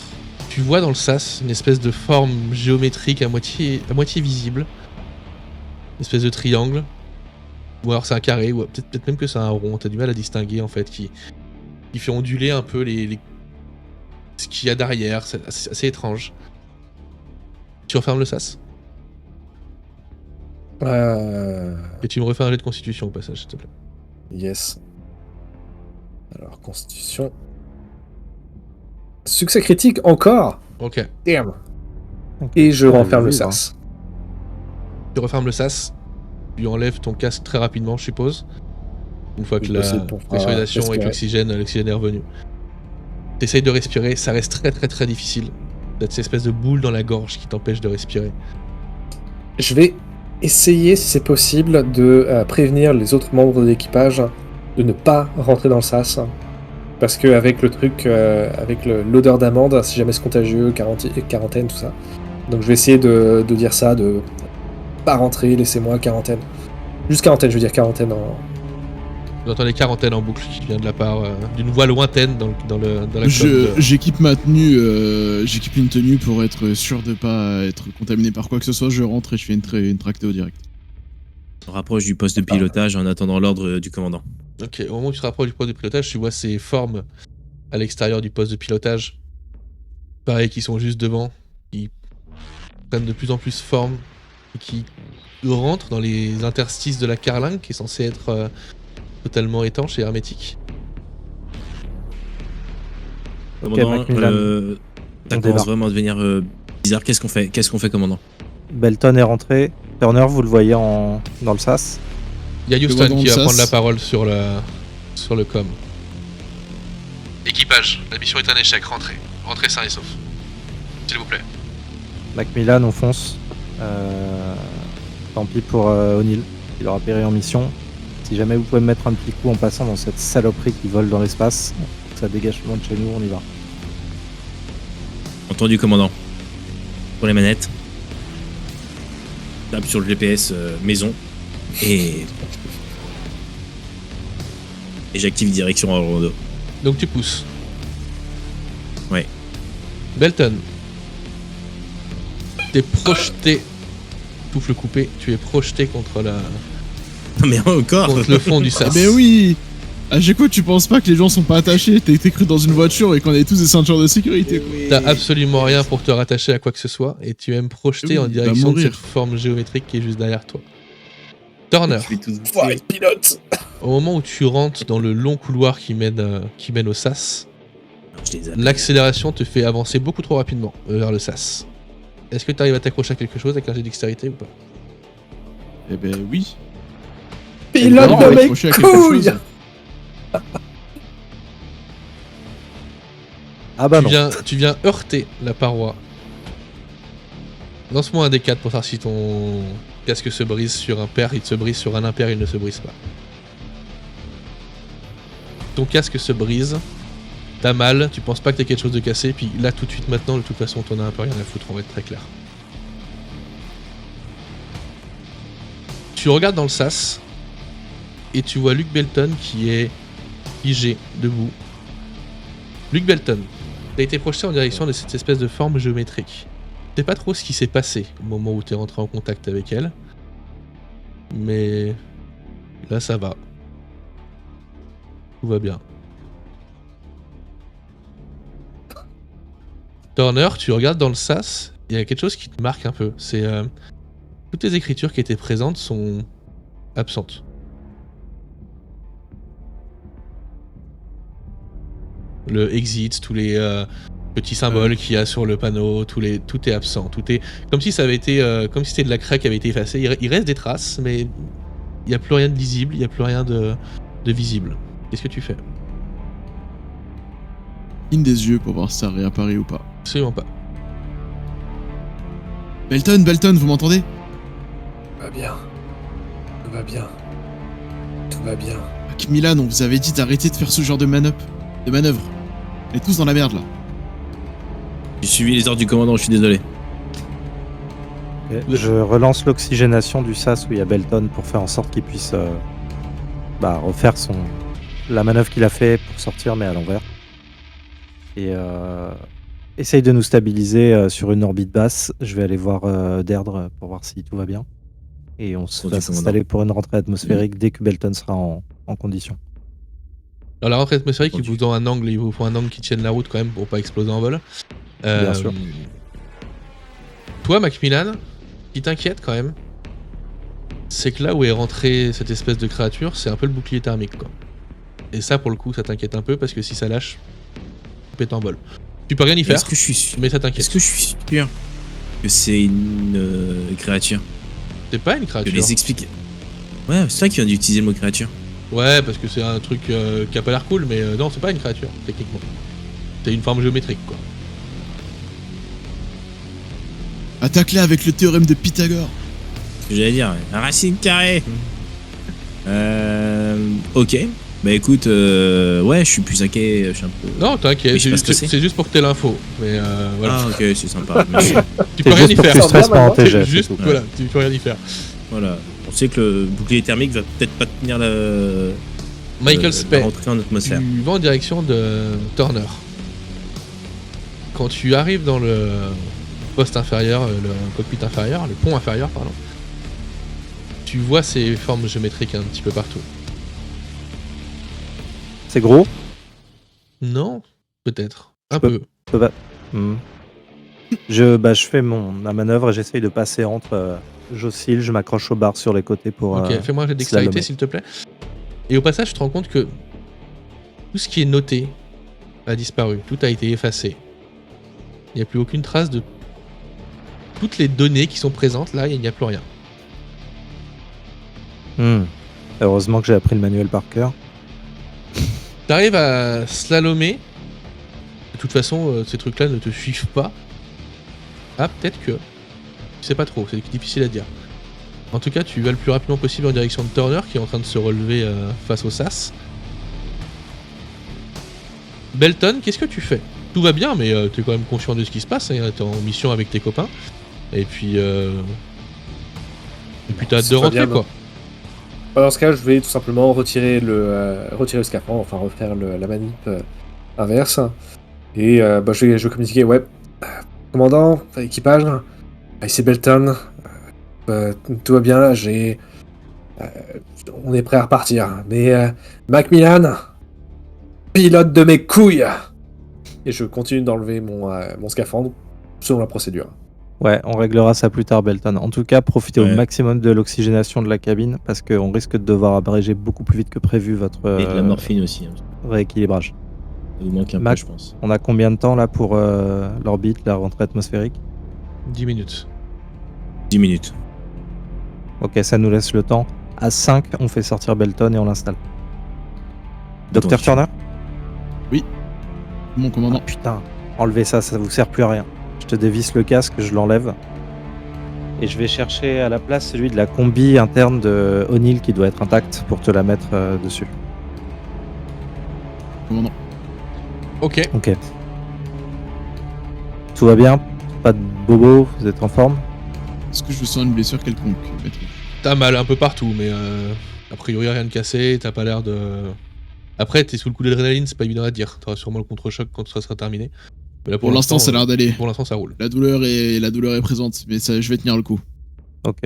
tu vois dans le sas une espèce de forme géométrique à moitié visible. Une espèce de triangle. Ou alors c'est un carré, ou peut-être même que c'est un rond, t'as du mal à distinguer en fait, qui fait onduler un peu ce qu'il y a derrière, c'est assez étrange. Tu refermes le sas et tu me refais un jet de constitution au passage, s'il te plaît. Yes. Alors, constitution. Succès critique encore. Ok. Damn. Ok. Et je Ah, renferme le oui, sas. Tu refermes le sas, tu enlèves ton casque très rapidement, je suppose. Une fois que Oui, la possible pour pressurisation et que respirer. l'oxygène est revenu. T'essayes de respirer, ça reste très très très difficile. T'as cette espèce de boule dans la gorge qui t'empêche de respirer. Je vais essayer, si c'est possible, de prévenir les autres membres de l'équipage de ne pas rentrer dans le sas. Parce qu'avec le truc, avec l'odeur d'amande, si jamais c'est contagieux, quarantaine, tout ça. Donc je vais essayer de dire ça, de pas rentrer, laissez-moi quarantaine. Juste quarantaine, je veux dire quarantaine en... Vous entendez quarantaine en boucle qui vient de la part d'une voix lointaine dans la com. J'équipe ma tenue, j'équipe une tenue pour être sûr de pas être contaminé par quoi que ce soit. Je rentre et je fais une tractéo direct. On rapproche du poste de pilotage en attendant l'ordre du commandant. Ok, au moment où tu te rapproches du poste de pilotage, tu vois ces formes à l'extérieur du poste de pilotage. Pareil, qui sont juste devant, qui prennent de plus en plus forme et qui rentrent dans les interstices de la carlingue qui est censée être totalement étanche et hermétique. Ok, Commandant, Macmillan. ça On commence démarre. vraiment à devenir bizarre. Qu'est-ce qu'on fait, commandant? Belton est rentré. Turner, vous le voyez dans le sas. Il y a vois Houston dans qui le va sas. prendre la parole sur le com. Équipage, la mission est un échec, rentrez. Rentrez sain et sauf. S'il vous plaît. Macmillan, on fonce. Tant pis pour O'Neill. Il aura péri en mission. Si jamais vous pouvez me mettre un petit coup en passant dans cette saloperie qui vole dans l'espace, ça dégage loin de chez nous, on y va. Entendu, commandant. Pour les manettes. Tape sur le GPS maison. Et j'active direction à Orlando. Donc tu pousses. Ouais. Belton. T'es projeté. Souffle coupé, tu es projeté contre Mais encore le fond du Ah sas. ben oui. À chaque fois, tu penses pas que les gens sont pas attachés. T'es cru dans une voiture et qu'on avait tous des ceintures de sécurité. Quoi. T'as absolument rien pour te rattacher à quoi que ce soit et tu es même projeté Oui, en il va direction de mourir. cette forme géométrique qui est juste derrière toi. Turner, pilote. au moment où tu rentres dans le long couloir qui mène au sas, Je les ai. l'accélération te fait avancer beaucoup trop rapidement vers le sas. Est-ce que tu arrives à t'accrocher à quelque chose avec un jet de dextérité ou pas? Eh ben oui. Pilote Non, de on va mes accrocher à quelque couilles. chose. Ah bah non. Tu viens heurter la paroi. Lance-moi un D4 pour savoir si ton casque se brise sur un pair, il se brise sur un impair, il ne se brise pas. Ton casque se brise, t'as mal, tu penses pas que t'as quelque chose de cassé, puis là tout de suite maintenant, de toute façon t'en as un peu rien à foutre, on va être très clair. Tu regardes dans le sas, et tu vois Luke Belton qui est figé, debout. Luke Belton, t'as été projeté en direction de cette espèce de forme géométrique. Je sais pas trop ce qui s'est passé au moment où t'es rentré en contact avec elle. Mais là ça va. Tout va bien. Turner, tu regardes dans le sas, il y a quelque chose qui te marque un peu. C'est toutes les écritures qui étaient présentes sont absentes. Le exit, tous les petits symboles qu'il y a sur le panneau, tout est absent. Tout est comme si ça avait été, comme si c'était de la craie qui avait été effacée. Il reste des traces, mais il n'y a plus rien de lisible, il n'y a plus rien de visible. Qu'est-ce que tu fais? Ligne des yeux pour voir si ça réapparaît ou pas. Absolument pas. Belton, vous m'entendez? Tout va bien. Tout va bien. Tout va bien. Macmillan, on vous avait dit d'arrêter de faire ce genre de manœuvre. On est tous dans la merde là. J'ai suivi les ordres du commandant, je suis désolé. Je relance l'oxygénation du sas où il y a Belton pour faire en sorte qu'il puisse refaire la manœuvre qu'il a fait pour sortir, mais à l'envers. Et essaye de nous stabiliser sur une orbite basse. Je vais aller voir Deirdre pour voir si tout va bien. Et on va commandant. s'installer pour une rentrée atmosphérique dès que Belton sera en condition. Alors la rentrée atmosphérique, il Entendu. vous faut un angle qui tienne la route quand même pour pas exploser en vol. Bien sûr. Toi, Macmillan, ce qui t'inquiète quand même, c'est que là où est rentrée cette espèce de créature, c'est un peu le bouclier thermique, quoi. Et ça, pour le coup, ça t'inquiète un peu parce que si ça lâche, tu pètes en vol. Tu peux rien y faire, Est-ce que je suis sûr mais ça t'inquiète. Est-ce que je suis sûr que c'est une créature? C'est pas une Je créature. les explique. Ouais, c'est toi qui viens d'utiliser le mot créature. Ouais, parce que c'est un truc qui a pas l'air cool, mais non, c'est pas une créature, techniquement. C'est une forme géométrique, quoi. Attaque-la avec le théorème de Pythagore. Ce que j'allais dire, la racine carrée. Ok. Bah écoute, ouais, je suis plus inquiet, je suis un peu... Non, t'inquiète, Mais je sais pas ce que c'est juste pour que t'aies l'info. Mais voilà. Ah ok, c'est sympa. Merci. Tu peux C'est rien juste y pour que faire. tu stresses pas en TG. Juste, c'est tout. voilà, tu peux rien y faire. Voilà. On sait que le bouclier thermique va peut-être pas tenir la Michael Spey, rentrée en atmosphère. tu vas en direction de Turner. Quand tu arrives dans le poste inférieur, le cockpit inférieur, le pont inférieur, pardon, tu vois ces formes géométriques un petit peu partout. C'est gros. Non, peut-être. Un peux- peu. Je fais ma manœuvre et j'essaye de passer entre. J'oscille, je m'accroche aux barres sur les côtés pour. Ok, fais-moi un jet de dextérité, slalomer. s'il te plaît. Et au passage, tu te rends compte que tout ce qui est noté a disparu. Tout a été effacé. Il n'y a plus aucune trace de toutes les données qui sont présentes. Là, il n'y a plus rien. Heureusement que j'ai appris le manuel par cœur. Tu arrives à slalomer. De toute façon, ces trucs-là ne te suivent pas. Ah, peut-être que. Tu sais pas trop, c'est difficile à dire. En tout cas, tu vas le plus rapidement possible en direction de Turner qui est en train de se relever face au SAS. Belton, qu'est-ce que tu fais? Tout va bien, mais tu es quand même conscient de ce qui se passe. Hein, tu es en mission avec tes copains. Et puis t'as hâte de C'est pas rentrer, bien, quoi. Dans ce cas, je vais tout simplement retirer le scaphandre, enfin refaire la manip inverse. Et je vais communiquer, ouais, commandant, équipage, ici Belton, tout va bien là, on est prêt à repartir. Mais Macmillan, pilote de mes couilles. Et je continue d'enlever mon scaphandre selon la procédure. Ouais, on réglera ça plus tard, Belton. En tout cas, profitez Ouais. au maximum de l'oxygénation de la cabine parce qu'on risque de devoir abréger beaucoup plus vite que prévu votre Et de la morphine aussi. Hein. rééquilibrage. Ça vous manque un Mac. peu, je pense. On a combien de temps là pour l'orbite, la rentrée atmosphérique? 10 minutes. 10 minutes. Ok, ça nous laisse le temps. À 5, on fait sortir Belton et on l'installe. Docteur Attention. Turner? Mon commandant. Ah, putain, enlevez ça, ça vous sert plus à rien. Je te dévisse le casque, je l'enlève. Et je vais chercher à la place celui de la combi interne de O'Neill qui doit être intacte pour te la mettre dessus. Commandant. Ok. Ok. Tout va bien? Pas de bobo? Vous êtes en forme? Est-ce que je sens une blessure quelconque, maître? T'as mal un peu partout, mais a priori rien de cassé, t'as pas l'air de... Après, t'es sous le coup d'adrénaline, c'est pas évident à dire. T'auras sûrement le contre-choc quand ça sera terminé. Mais là, Pour l'instant, ça a l'air d'aller. Pour l'instant, ça roule. La douleur est présente, mais ça, je vais tenir le coup. Ok.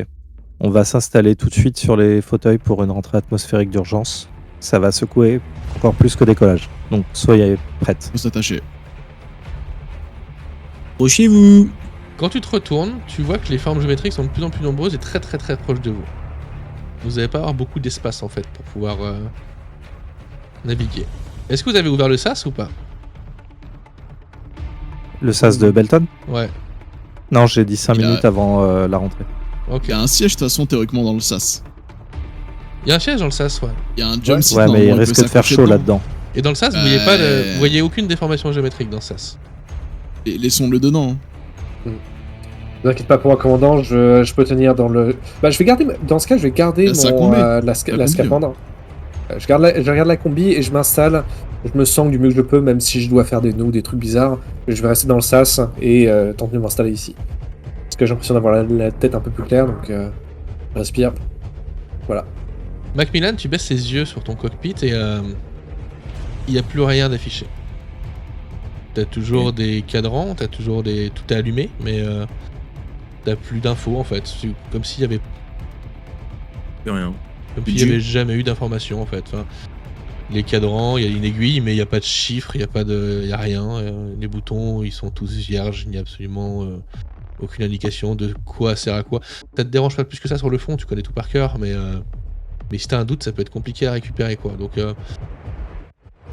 On va s'installer tout de suite sur les fauteuils pour une rentrée atmosphérique d'urgence. Ça va secouer encore plus que décollage. Donc soyez prêtes. Faut s'attacher. Approchez-vous. Quand tu te retournes, tu vois que les formes géométriques sont de plus en plus nombreuses et très très très proches de vous. Vous n'allez pas avoir beaucoup d'espace en fait pour pouvoir naviguer. Est-ce que vous avez ouvert le SAS ou pas? Le sas de Belton? Ouais, Non, j'ai dit 5 Il a- minutes avant la rentrée. ok. Il y a un siège de toute façon théoriquement dans le sas. Il y a un siège dans le SAS, ouais. Il y a un jump seat Ouais, mais il normalement, risque peut de faire s'accrocher chaud dedans. là-dedans. Et dans le SAS, vous voyez aucune déformation géométrique dans le SAS. Et laissons-le dedans. Ne vous inquiétez pas pour moi, commandant, je peux tenir dans le... je vais garder... Dans ce cas, je vais garder Sa combi. la combi, scaphandre. Je regarde la combi et je m'installe je me sens du mieux que je peux, même si je dois faire des nœuds, des trucs bizarres, que je vais rester dans le sas et tenter de m'installer ici. Parce que j'ai l'impression d'avoir la tête un peu plus claire, donc je respire. Voilà. Macmillan, tu baisses ses yeux sur ton cockpit et il n'y a plus rien d'affiché. T'as toujours des cadrans, t'as toujours des... Tout est allumé, mais t'as plus d'infos en fait. C'est comme s'il y avait... Plus rien. Comme s'il n'y avait jamais eu d'informations en fait. Enfin, les cadrans, il y a une aiguille, mais il n'y a pas de chiffres, il n'y a pas de... y a rien. Les boutons, ils sont tous vierges, il n'y a absolument aucune indication de quoi sert à quoi. Ça te dérange pas plus que ça sur le fond, tu connais tout par cœur, mais si t'as un doute, ça peut être compliqué à récupérer quoi. Donc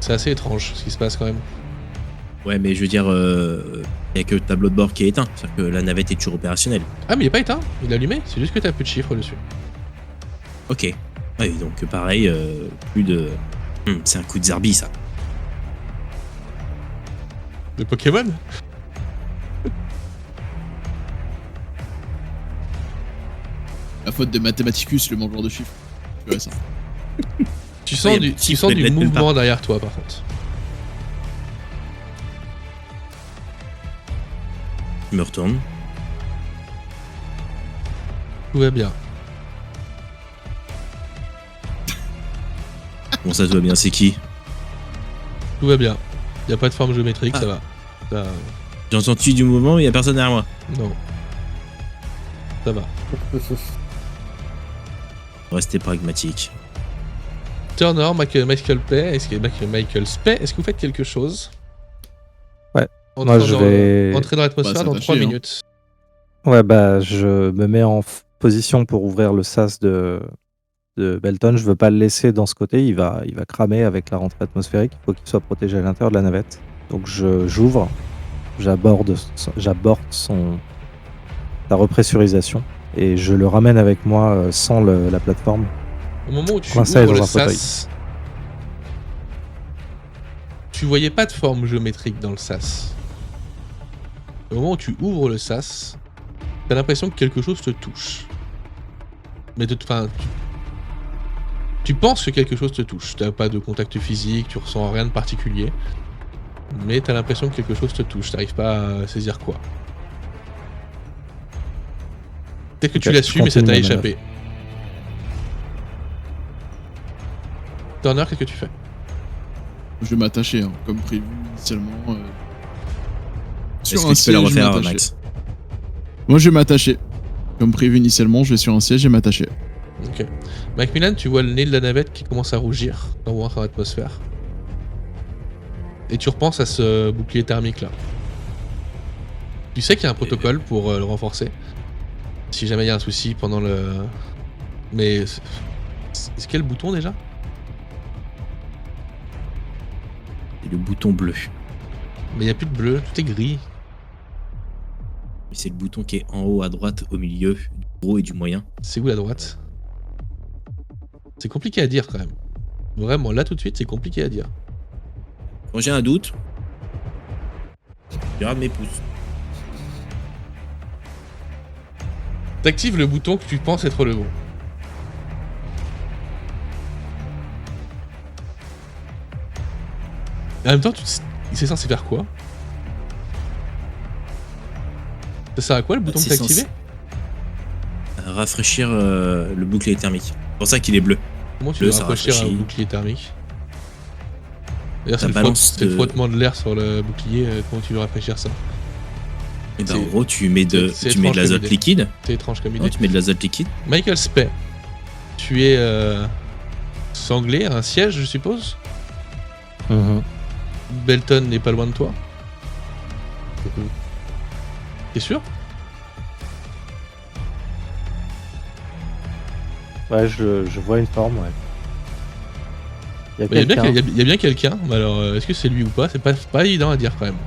c'est assez étrange ce qui se passe quand même. Ouais, mais je veux dire, il n'y a que le tableau de bord qui est éteint. C'est-à-dire que la navette est toujours opérationnelle. Ah mais il est pas éteint, il est allumé, c'est juste que t'as plus de chiffres dessus. Ok. Ouais, donc pareil, plus de... c'est un coup de Zerbi, ça. De Pokémon. La faute de Mathematicus, le mangeur de chiffres. Tu vois ça. Tu sens il y a tu sens du mouvement derrière toi par contre. Je me retourne. Tout va bien. Bon, ça se voit bien, c'est qui? Tout va bien. Y a pas de forme géométrique, Ah. ça va. Ça... J'entends-tu du mouvement, mais il n'y a personne derrière moi. Non. Ça va. Restez pragmatique. Turner, Michael Spey, est-ce que vous faites quelque chose? Ouais. Entrer Moi, je vais... Entrer dans l'atmosphère dans 3 s'attacher, hein. minutes. Ouais, bah, je me mets en position pour ouvrir le sas de Belton. Je veux pas le laisser dans ce côté. Il va cramer avec la rentrée atmosphérique. Il faut qu'il soit protégé à l'intérieur de la navette. Donc, j'ouvre. J'aborde sa repressurisation. Et je le ramène avec moi sans la plateforme. Au moment où tu Coincé ouvres dans le un fauteuil. sas, tu voyais pas de forme géométrique dans le sas. Au moment où tu ouvres le sas, t'as l'impression que quelque chose te touche. Mais tu penses que quelque chose te touche. T'as pas de contact physique, tu ressens rien de particulier. Mais t'as l'impression que quelque chose te touche, t'arrives pas à saisir quoi. Peut-être que tu Ok, l'as su, je mais ça t'a continue ma échappé. Turner, qu'est-ce que tu fais? Je vais m'attacher, hein, comme prévu initialement. Est-ce que tu peux la je vais refaire, m'attacher. Max? Moi, je vais m'attacher. Comme prévu initialement, je vais sur un siège et m'attacher. Ok. Macmillan, tu vois le nez de la navette qui commence à rougir quand vous rentrez dans l'atmosphère. Et tu repenses à ce bouclier thermique là. Tu sais qu'il y a un protocole pour le renforcer. Si jamais il y a un souci pendant le... Mais... C'est quel bouton déjà? C'est le bouton bleu. Mais il n'y a plus de bleu, tout est gris. Mais c'est le bouton qui est en haut à droite, au milieu, du gros et du moyen. C'est où la droite? C'est compliqué à dire quand même. Vraiment, là tout de suite, c'est compliqué à dire. Quand j'ai un doute, je rate mes pouces. T'actives le bouton que tu penses être le bon. En même temps, c'est censé faire quoi? Ça sert à quoi le bouton que C'est t'as activé? Rafraîchir le bouclier thermique. C'est pour ça qu'il est bleu. Comment tu Bleu, veux ça rafraîchir un rafraîchit. bouclier thermique? D'ailleurs, Ça c'est balance le de- frottement de l'air sur le bouclier. Comment tu veux rafraîchir ça? Et ben, C'est- en gros, tu mets de c'est tu mets étrange de l'azote comme idée. liquide. C'est étrange comme idée. Ouais, tu mets de l'azote liquide. Michael Spey, tu es sanglé à un siège, je suppose? Mhm. Belton n'est pas loin de toi? T'es sûr? Ouais, je vois une forme, ouais. Il y a Mais quelqu'un. il y a bien quelqu'un, mais alors est-ce que c'est lui ou pas? C'est pas évident à dire quand même.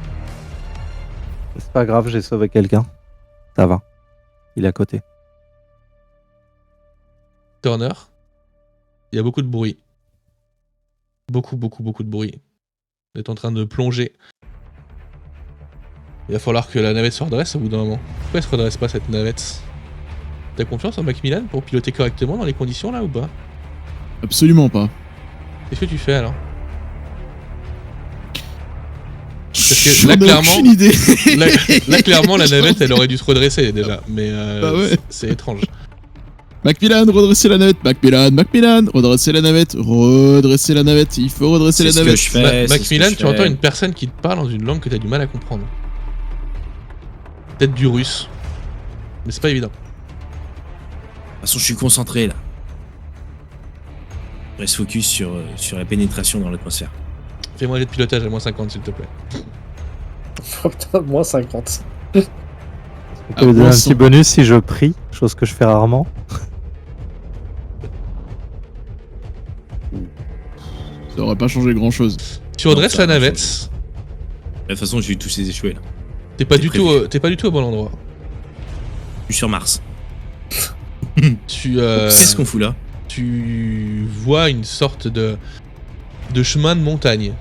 C'est pas grave, j'ai sauvé quelqu'un. Ça va. Il est à côté. Turner, il y a beaucoup de bruit. Beaucoup de bruit. Vous êtes en train de plonger. Il va falloir que la navette se redresse au bout d'un moment. Pourquoi elle se redresse pas cette navette? T'as confiance en Macmillan pour piloter correctement dans les conditions là ou pas? Absolument pas. Qu'est-ce que tu fais alors? Parce que J'en là, ai clairement, aucune idée. là, clairement, la navette, elle aurait dû se redresser déjà. Mais Bah ouais. c'est étrange. Macmillan, redressez la navette. Macmillan, redressez la navette. Redressez la navette. Il faut redresser C'est la ce que navette. je fais. c'est ce que Macmillan, je tu entends fais. une personne qui te parle dans une langue que tu as du mal à comprendre. Peut-être du russe. Mais c'est pas évident. De toute façon, je suis concentré là. Je reste focus sur la pénétration dans l'atmosphère. Fais-moi un jet de pilotage à moins 50, s'il te plaît. Oh putain, moins 50. Tu peux me donner un petit bonus si je prie, chose que je fais rarement. Ça aurait pas changé grand chose. Tu redresses ça la va navette. De toute façon, je vais tous les échouer là. T'es pas, C'est du prévu. tout, t'es pas du tout au bon endroit. Je suis sur Mars. Tu, C'est ce qu'on fout là. tu vois une sorte de chemin de montagne.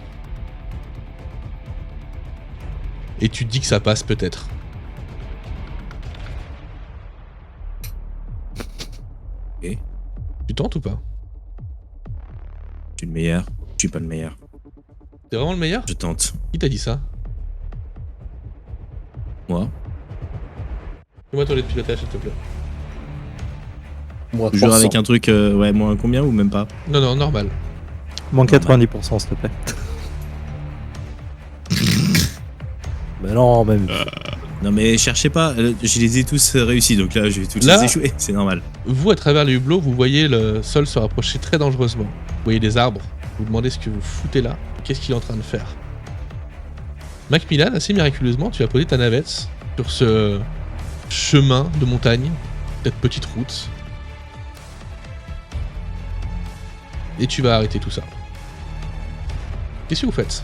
Et tu te dis que ça passe peut-être. Ok. Tu tentes ou pas? Je suis le meilleur. Je suis pas le meilleur. T'es vraiment le meilleur? Je tente. Qui t'a dit ça? Moi. Fais-moi ton jet de pilotage, s'il te plaît. Moins Toujours 300. avec un truc, ouais, moins combien ou même pas? Non, non, normal. Moins 90%, s'il te plaît. Mais non, même. Non mais cherchez pas, je les ai tous réussis, donc là je vais tous Là- les échouer, c'est normal. Vous, à travers les hublots, vous voyez le sol se rapprocher très dangereusement. Vous voyez des arbres. Vous demandez ce que vous foutez là. Qu'est-ce qu'il est en train de faire? Macmillan, assez miraculeusement, tu as posé ta navette sur ce chemin de montagne, cette petite route. Et tu vas arrêter tout ça. Qu'est-ce que vous faites?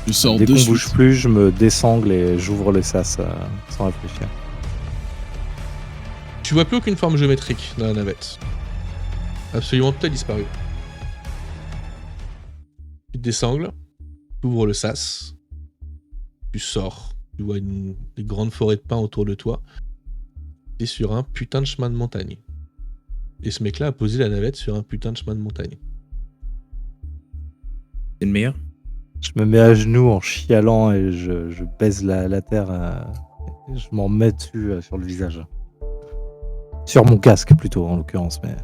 Je sors Dès de qu'on suite. bouge plus, je me désangle et j'ouvre le sas sans réfléchir. Tu vois plus aucune forme géométrique dans la navette. Absolument tout a disparu. Tu te désangles, tu ouvres le sas, tu sors, tu vois des grandes forêts de pins autour de toi. T'es sur un putain de chemin de montagne. Et ce mec-là a posé la navette sur un putain de chemin de montagne. C'est le meilleur? Je me mets à genoux en chialant et je baise la terre. Je m'en mets dessus sur le visage. Sur mon casque plutôt, en l'occurrence. Mais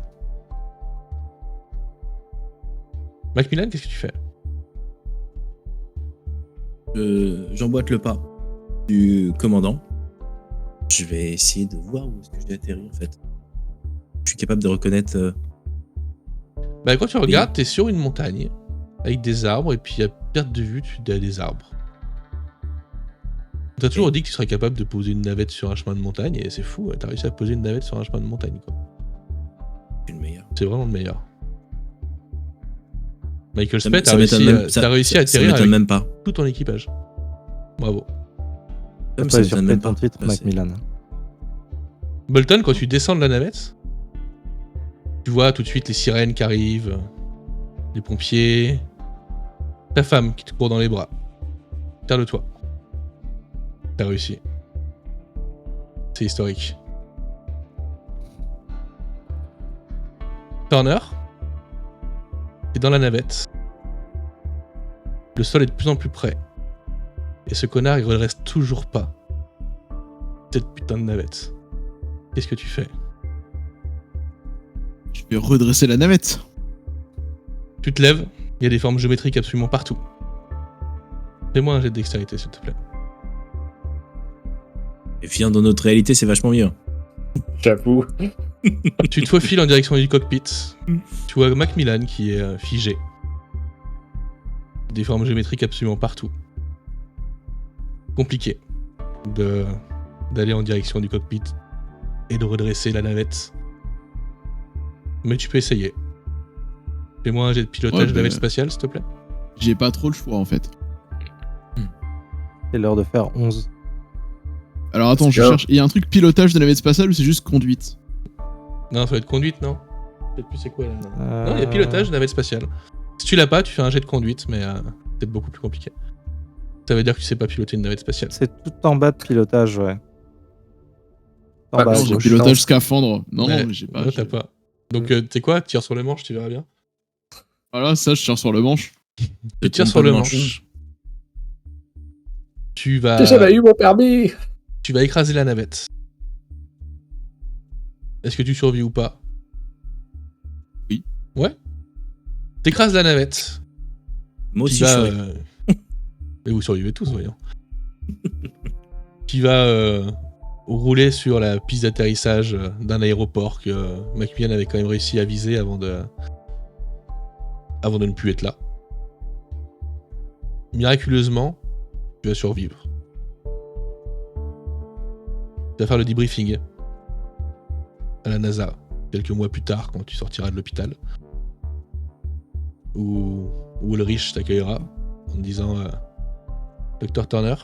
Macmillan, qu'est-ce que tu fais? J'emboîte le pas du commandant. Je vais essayer de voir où est-ce que j'ai atterri en fait. Je suis capable de reconnaître... Bah quand tu regardes, t'es sur une montagne, avec des arbres, et puis à perte de vue, tu as des arbres. T'as toujours dit que tu serais capable de poser une navette sur un chemin de montagne, et c'est fou, t'as réussi à poser une navette sur un chemin de montagne, quoi. Je suis le meilleur. C'est vraiment le meilleur. Michael Ça Spett, t'as m'étonne réussi, même- ça- t'as réussi ça- à atterrir Ça m'étonne avec même pas. tout ton équipage. Bravo. Ça pas sur m'étonne même ton pas. titre, Bah, c'est- Macmillan. Bolton, quand tu descends de la navette, tu vois tout de suite les sirènes qui arrivent, les pompiers, ta femme qui te court dans les bras. Fier de toi. T'as réussi. C'est historique. Turner, t'es dans la navette. Le sol est de plus en plus près. Et ce connard, il redresse toujours pas cette putain de navette. Qu'est-ce que tu fais? Je vais redresser la navette. Tu te lèves, il y a des formes géométriques absolument partout. Fais-moi un jet de dextérité, s'il te plaît. Et viens dans notre réalité, c'est vachement mieux. J'avoue. Tu te faufiles en direction du cockpit. Tu vois Macmillan qui est figé. Des formes géométriques absolument partout. Compliqué d'aller en direction du cockpit et de redresser la navette. Mais tu peux essayer. Fais-moi un jet de pilotage Ouais, de bah, navette spatiale, s'il te plaît. J'ai pas trop le choix en fait. C'est l'heure de faire 11. Alors attends, je Let's go. cherche. Il y a un truc pilotage de navette spatiale ou c'est juste conduite? Non, ça va être conduite, non? Peut-être plus c'est quoi là? Non, il y a pilotage de navette spatiale. Si tu l'as pas, tu fais un jet de conduite, mais peut-être beaucoup plus compliqué. Ça veut dire que tu sais pas piloter une navette spatiale. C'est tout en bas de pilotage, ouais. En Ah, bas à Non, j'ai gauche. pilotage scaphandre. Non, Ouais, non, mais j'ai pas. non, t'as pas. Donc, tu sais quoi? Tire sur le manche, tu verras bien. Voilà, ça, je tire sur le manche. Tu tires sur le manche. Tu vas, J'ai jamais eu mon permis. tu vas écraser la navette. Est-ce que tu survis ou pas? Oui. Ouais. T'écrases la navette. Moi Qui aussi, va, je suis. Mais vous survivez tous, voyons. Qui va rouler sur la piste d'atterrissage d'un aéroport que Macmillan avait quand même réussi à viser avant de ne plus être là. Miraculeusement, tu vas survivre. Tu vas faire le debriefing à la NASA quelques mois plus tard quand tu sortiras de l'hôpital. Où Ulrich t'accueillera en te disant Dr Turner,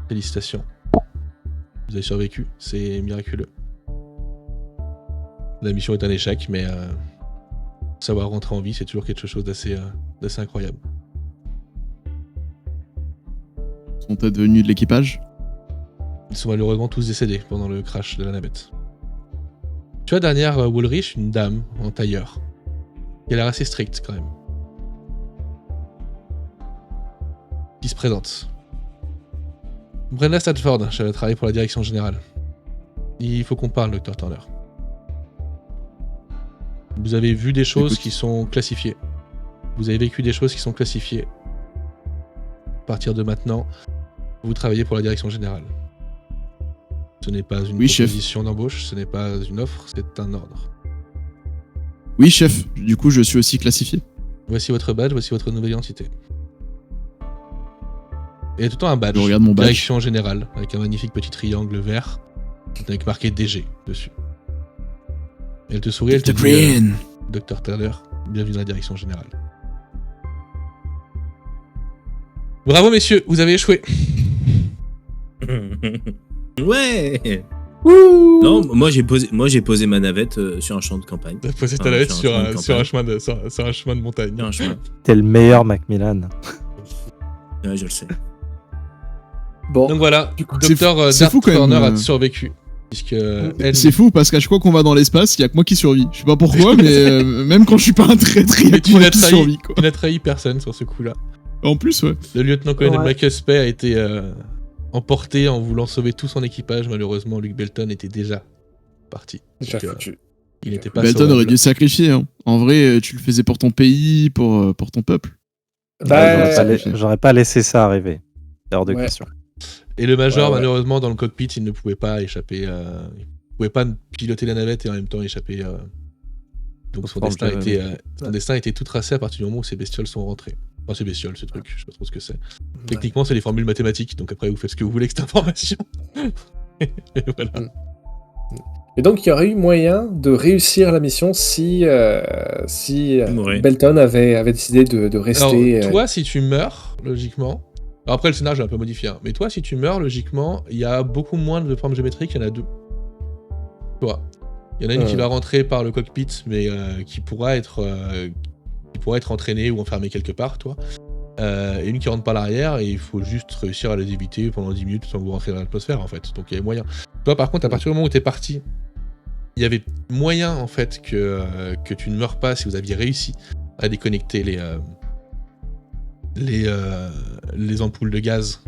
félicitations. Vous avez survécu, c'est miraculeux. La mission est un échec, mais savoir rentrer en vie, c'est toujours quelque chose d'assez incroyable. Sont devenus de l'équipage? Ils sont malheureusement tous décédés pendant le crash de la navette. Tu as derrière Ulrich une dame en tailleur. qui a l'air assez stricte quand même. Qui se présente. Brenda Stratford, je travaille pour la direction générale. Il faut qu'on parle, Dr Turner. Vous avez vu des choses qui sont classifiées. Vous avez vécu des choses qui sont classifiées. À partir de maintenant, vous travaillez pour la direction générale. Ce n'est pas une proposition d'embauche, ce n'est pas une offre, c'est un ordre. Oui, chef. Du coup, je suis aussi classifié. Voici votre badge, voici votre nouvelle identité. Et il y a tout le temps un badge. Je regarde mon badge. Direction générale, avec un magnifique petit triangle vert, avec marqué DG dessus. Et elle te sourit, elle te dit Dr Turner, bienvenue dans la direction générale. Bravo messieurs, vous avez échoué. Ouais. Wouh. Non, moi j'ai posé ma navette sur un champ de campagne. T'as posé ta navette sur un chemin de montagne. Sur un chemin. T'es le meilleur Macmillan. Ouais, je le sais. Bon, donc voilà, du coup, Dr Turner a survécu. Puisque C'est fou parce qu'à chaque fois qu'on va dans l'espace, il y a que moi qui survis. Je sais pas pourquoi, mais même quand je suis pas un traître, il y a que moi qui survis. Tu n'as trahi personne sur ce coup-là. En plus, ouais. Le lieutenant-colonel McCuspey a été emporté en voulant sauver tout son équipage. Malheureusement, Luke Belton était déjà parti. Déjà Donc, foutu. Il n'était pas Belton aurait dû se sacrifier. Hein. En vrai, tu le faisais pour ton pays, pour ton peuple. J'aurais pas laissé ça arriver. Hors de question. Et le major, malheureusement, dans le cockpit, il ne pouvait pas échapper. Il ne pouvait pas piloter la navette et en même temps échapper. Donc son destin était tout tracé à partir du moment où ces bestioles sont rentrées. Enfin, ces bestioles, ce truc, je sais pas trop ce que c'est. Techniquement, c'est des formules mathématiques, donc après, vous faites ce que vous voulez avec cette information. Et voilà. Et donc, il y aurait eu moyen de réussir la mission si Belton avait décidé de rester. Alors, toi, si tu meurs, logiquement. Alors après, le scénario, j'ai un peu modifié. Hein. Mais toi, si tu meurs, logiquement, il y a beaucoup moins de formes géométriques, il y en a deux. Toi. Il y en a une qui va rentrer par le cockpit, mais qui pourra être entraînée ou enfermée quelque part, toi. Et une qui rentre par l'arrière, et il faut juste réussir à les éviter pendant 10 minutes sans que vous rentrez dans l'atmosphère, en fait. Donc il y a moyen. Toi, par contre, à partir du moment où t'es parti, il y avait moyen, en fait, que tu ne meurs pas si vous aviez réussi à déconnecter les ampoules de gaz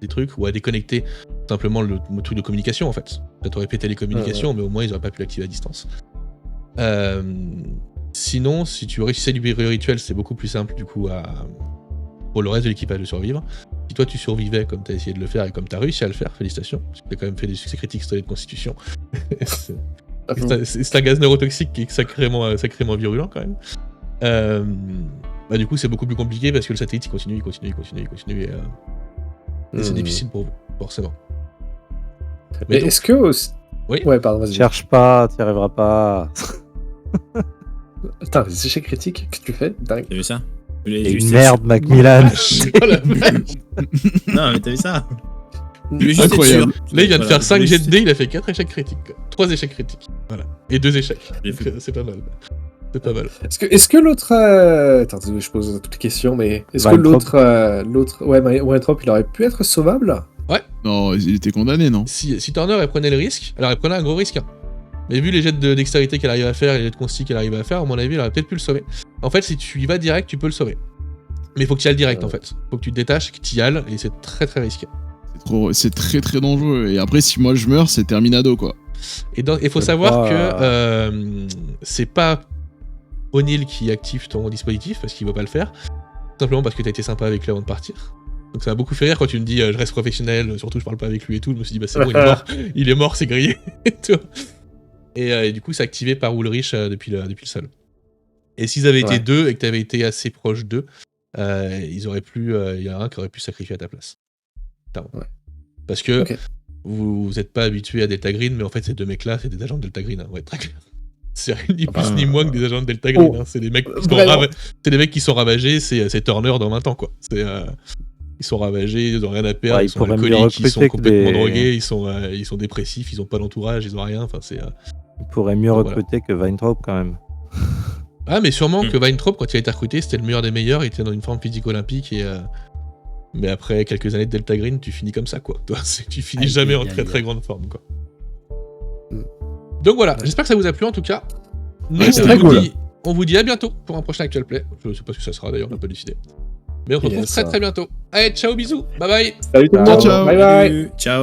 des trucs, ou à déconnecter simplement le truc de communication, en fait. Ça t'aurait pété les communications, mais au moins ils auraient pas pu l'activer à distance. Sinon, si tu réussissais du rituel, c'est beaucoup plus simple du coup pour le reste de l'équipage de survivre. Si toi tu survivais comme tu as essayé de le faire et comme tu as réussi à le faire, félicitations, parce que tu as quand même fait des succès critiques sur les de constitution. c'est un gaz neurotoxique qui est sacrément virulent quand même. Du coup c'est beaucoup plus compliqué parce que le satellite il continue et c'est difficile pour vous, forcément. Mais donc, est-ce que... Oui. Ouais, pardon, vas-y. Cherche pas, t'y arriveras pas. Attends, les échecs critiques que tu fais, dingue. T'as vu ça? Une merde, Macmillan. Non, mais t'as vu ça? Incroyable. Là, il vient de faire 5 jets de dés, il a fait 4 échecs critiques. 3 échecs critiques. Voilà. Et 2 échecs. C'est pas mal. C'est pas mal. Est-ce que l'autre... Attends, désolé, je pose toutes les questions, mais... Est-ce que l'autre... Ouais, Weintraub, il aurait pu être sauvable? Ouais. Non, il était condamné, non? Si Turner, elle prenait le risque, alors elle prenait un gros risque. Hein. Mais vu les jets de dextérité qu'elle arrive à faire et les jets de consti qu'elle arrive à faire, à mon avis, elle aurait peut-être pu le sauver. En fait, si tu y vas direct, tu peux le sauver. Mais il faut que tu y ailles direct en fait. Faut que tu te détaches, que tu y ailles, et c'est très très risqué. C'est très très dangereux. Et après, si moi je meurs, c'est terminado, quoi. Et il faut savoir que c'est pas O'Neill qui active ton dispositif parce qu'il veut pas le faire, simplement parce que t'as été sympa avec lui avant de partir. Donc ça m'a beaucoup fait rire quand tu me dis je reste professionnel, surtout je parle pas avec lui et tout. Je me suis dit bah c'est bon, il est mort, c'est grillé. et du coup c'est activé par Ulrich depuis le sol. Et s'ils avaient été deux et que t'avais été assez proche d'eux, ils auraient pu, il y en a un qui aurait pu sacrifier à ta place. Ouais. Parce que vous êtes pas habitué à Delta Green, mais en fait ces deux mecs là c'est des agents de Delta Green, hein, ouais, très clair. C'est ni plus ni moins que des agents de Delta Green, hein. C'est des mecs qui sont ravagés, c'est Turner dans 20 ans quoi. Ils sont ravagés, ils ont rien à perdre, ils sont alcooliques, ils sont complètement drogués, ils sont dépressifs, ils ont pas d'entourage, ils ont rien, enfin c'est... Ils pourraient mieux recruter que Weintraub quand même. Ah mais sûrement que Weintraub quand il a été recruté c'était le meilleur des meilleurs, il était dans une forme physique olympique et... Mais après quelques années de Delta Green, tu finis comme ça quoi. Tu finis jamais en très très grande forme quoi. Donc voilà, j'espère que ça vous a plu en tout cas. Nous, on vous dit à bientôt pour un prochain Actual Play. Je sais pas ce que ça sera d'ailleurs, on n'a pas décidé. Mais on se retrouve très très bientôt. Allez, ciao, bisous, bye bye. Salut tout le monde, ciao. Bye bye. Ciao.